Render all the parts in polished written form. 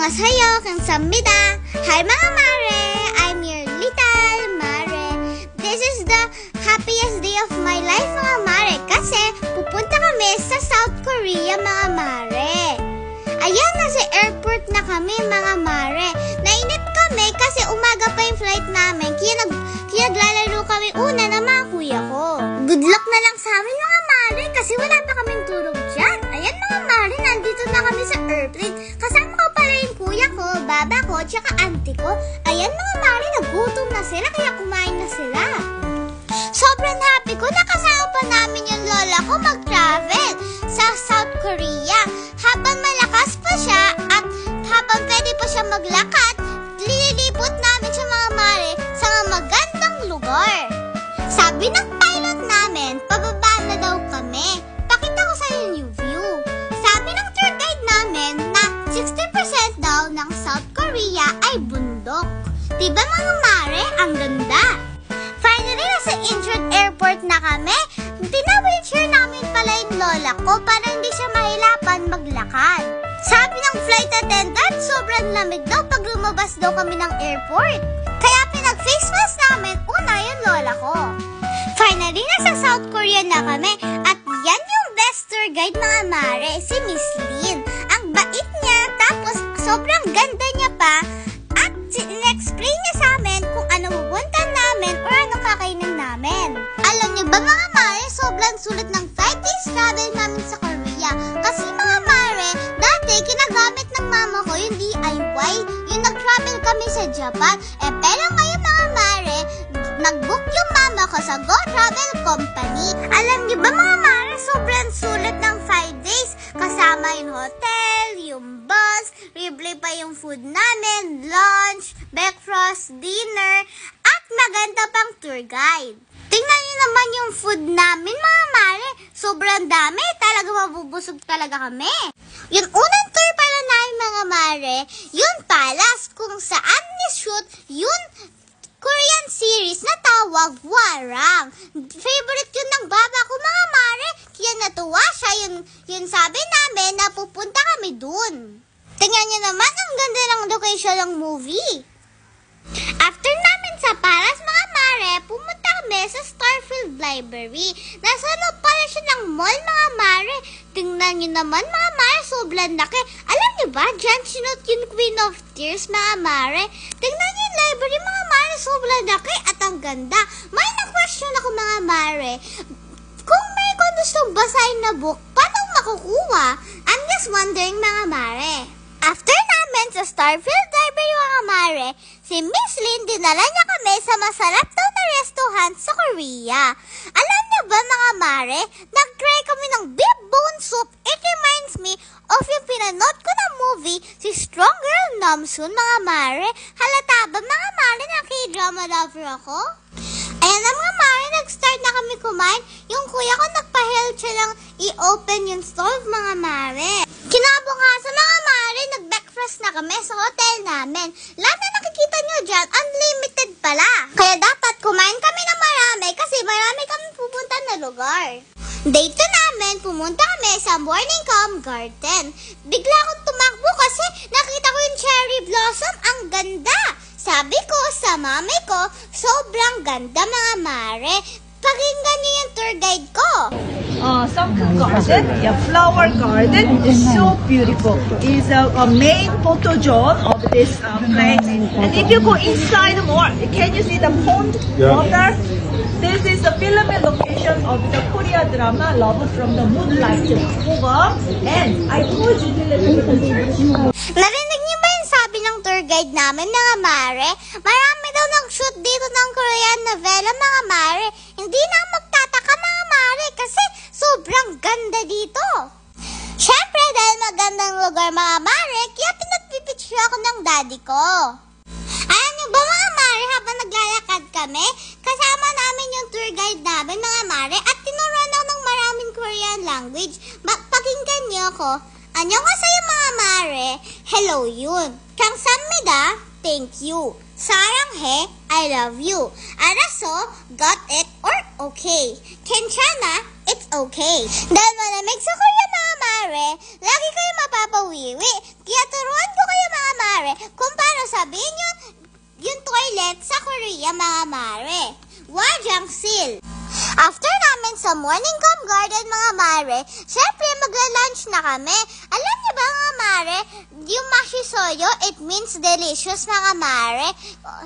Annyeonghaseyo, kamsahamnida. Hi mga mare, I'm your little mare. This is the happiest day of my life mga mare kasi pupunta kami sa South Korea mga mare. Ayan, nasa airport na kami mga mare. Nainip kami kasi umaga pa yung flight namin kaya naglalaro kami una ng mga kuya ko. Good luck na lang sa amin mga mare kasi wala pa kaming tulog dyan. Ayan mga mare, nandito na kami sa airplane. Kasama ko pala yung kuya ko, baba ko, tsaka auntie ko. Ayan mga mare, nagutom na sila kaya kumain na sila. Sobrang happy ko, nakasama pa namin yung lola ko mag-travel sa South Korea. Habang malakas pa siya at habang pwede pa siya maglakad, lilipot namin siya mga mare sa magandang lugar. Sabi ng pilot namin, pababa na daw kami. Pakita ko sa inyo yung view. Sabi ng tour guide namin na 60% daw ng South Korea ay bundok. Diba mga mare? Ang ganda! Finally, nasa Incheon Airport na kami. Tina-wheelchair namin pala yung lola ko para hindi siya mahirapan maglakad. Sabi ng flight attendant, sobrang lamig daw pag lumabas daw kami ng airport. Kaya pinag-face mask namin una yung lola ko. Finally, nasa South Korea na kami at yan yung best tour guide mga mare, si Miss Lin. Ang bait niya, tapos sobrang ganda niya pa at in-explain niya sa amin kung ano pupuntan namin or ano kakainin namin. Alam niyo ba mga mare, sobrang sulit ng 5 days travel namin sa Korea. Kasi mga mare, dati kinagamit ng mama ko yung DIY, yung nag-travel kami sa Japan. Pero ngayon mga mare, nag-book yung mama ko sa Go Travel Company. Alam niyo ba mga mare, sobrang sulit ng 5 days. Kasama yung hotel, yung bus, libre pa yung food namin, lunch, breakfast, dinner, at maganda pang tour guide. Tingnan niyo naman yung food namin mga mare. Sobrang dami. Talaga mabubusog talaga kami. Yung unang tour pala namin mga mare, yung palace kung saan ni-shoot yung Korean series na tawag Warang. Favorite yun ng baba ko mga mare. Kaya natuwa siya. Yun sabi namin na pupunta kami dun. Tingnan niyo naman ang ganda ng location ng movie. After namin sa palace mga mare, pumunta kami sa Starfield Library. Nasa loob pala siya ng mall mga mare. Tingnan niyo naman mga mare, sobrang laki. Alam niyo ba, dyan sinot yung Queen of Tears mga mare. Tingnan niyo yung library mga mare, sobrang laki at ang ganda. May na-question ako mga mare. Kung may gustong basahin na book, paano makukuha? I'm just wondering mga mare. After namin sa Starfield Library mga mare, si Miss Lin dinala niya kami sa masarap daw na restaurant sa Korea. Alam niyo ba mga mare, nag-try kami ng beef bone soup. It reminds me of yung pinanood ko na movie, si Strong Girl Namsoon mga mare. Halata ba mga mare na K-drama lover ako? Ayan na mga mare, nag-start na kami kumain. Yung kuya ko nagpa-help siya lang i-open yung stove mga mare. Kinabukasan mga mare, nag-breakfast na kami sa hotel namin. Lahat na nakikita nyo dyan, unlimited pala. Kaya dapat kumain kami ng marami kasi marami kami pupunta na lugar. Day 2 namin, pumunta kami sa Morningcom Garden. Bigla akong tumakbo kasi nakita ko yung cherry blossom. Ang ganda! Sabi ko sa mami ko, sobrang ganda mga mare. Pakinggan niyo yung tour guide ko. Sunken Garden, flower garden is so beautiful. It's a main photo zone of this place. And if you go inside more, can you see the pond water? This is the film location of the Korea drama Love from the Moonlight. And I told you Narinig niyo ba yung sabi ng tour guide namin mga mare? Marami daw nag-shoot dito ng Korean novela mga mare. Hindi na magtataka mga mare kasi sobrang ganda dito. Syempre dahil magandang lugar mga mare, kaya pinagpipicture ako ng daddy ko. Ayan niyo ba mga mare, habang naglalakad kami, kasama namin yung tour guide namin mga mare at tinuruan ako ng maraming Korean language. Pakinggan niyo ako. Annyeonghaseyo mga mare, hello yun. Kamsahamnida, thank you. Saranghe, I love you. Araso, got it or okay. Kenchana, it's okay. Dahil malamig sa Korea mga mare, mare, lagi kayo mapapawiwi. Kaya turuan ko kayo mga mare kung paano sabihin yung toilet sa Korea mga mare. Wajangsil. After namin sa morning calm garden mga mare, syempre magla-lunch na kami. Alam niyo ba mga mare, yung mashisoyo, it means delicious mga mare.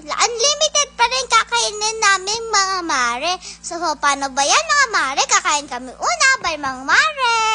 Unlimited pa rin kakainin namin mga mare. So paano ba yan mga mare? Kakain kami una, bye mga mare.